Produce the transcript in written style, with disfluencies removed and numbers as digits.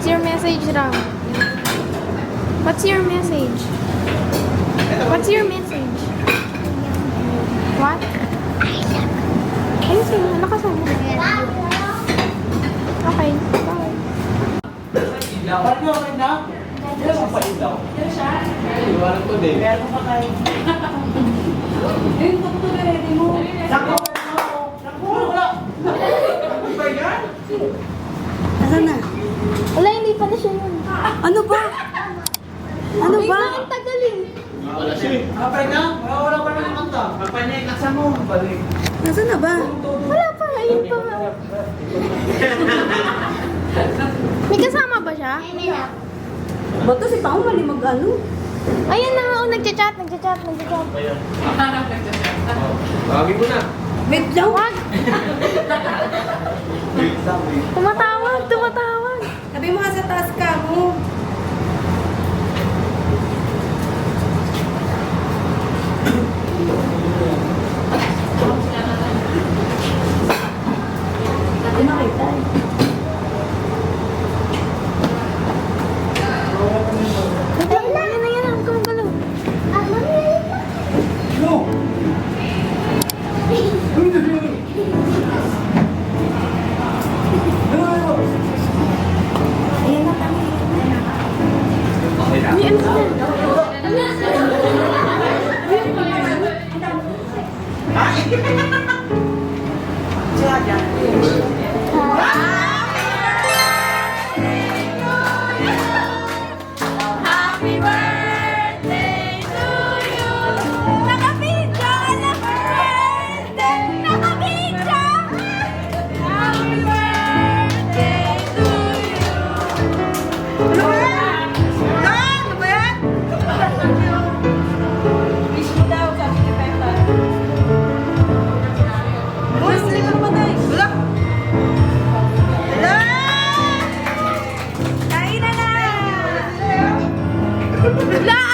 What's your message, Ram? What's your message? What's your message? What? Ayun sa'yo. Lakasan mo. Okay. Bye. Dapat nyo, okay na? Ano pa yun daw? Iwanan ko din. Meron pa kayo. Ayun, ito na ready mo. Sako! Sako! Wala! Ano ba yan? Asan na? Wala, hindi pa na siya yun. Ano ba? Ano Wait ba? lang, ang tagal eh. Wala siya. Kapay na? Wala pa naman kanta. Kapay na, ikasa mo. Balik. Nasaan na ba? Wala pa, ayun pa. May kasama ba siya? Bato si Pao mali mag-ano? Ayun na nga, oh, nagchat-chat. Tawagin mo na. Wait lang. Wag! Wait lang, wait. Tumatawag. Sabi mo nga sa taas ka mo. Hindi makita eh. Ayun na yan, ang galaw. No! Ayan na kami. Okay na. May ano Happy birthday to you. Nakapidyo ka na birthday. Nakapidyo. Happy birthday to you. Ano ba yan? Wish mo daw, sabi ni Pepa. Boys, hindi ka patay. Wala. Wala! Kain na na! Wala!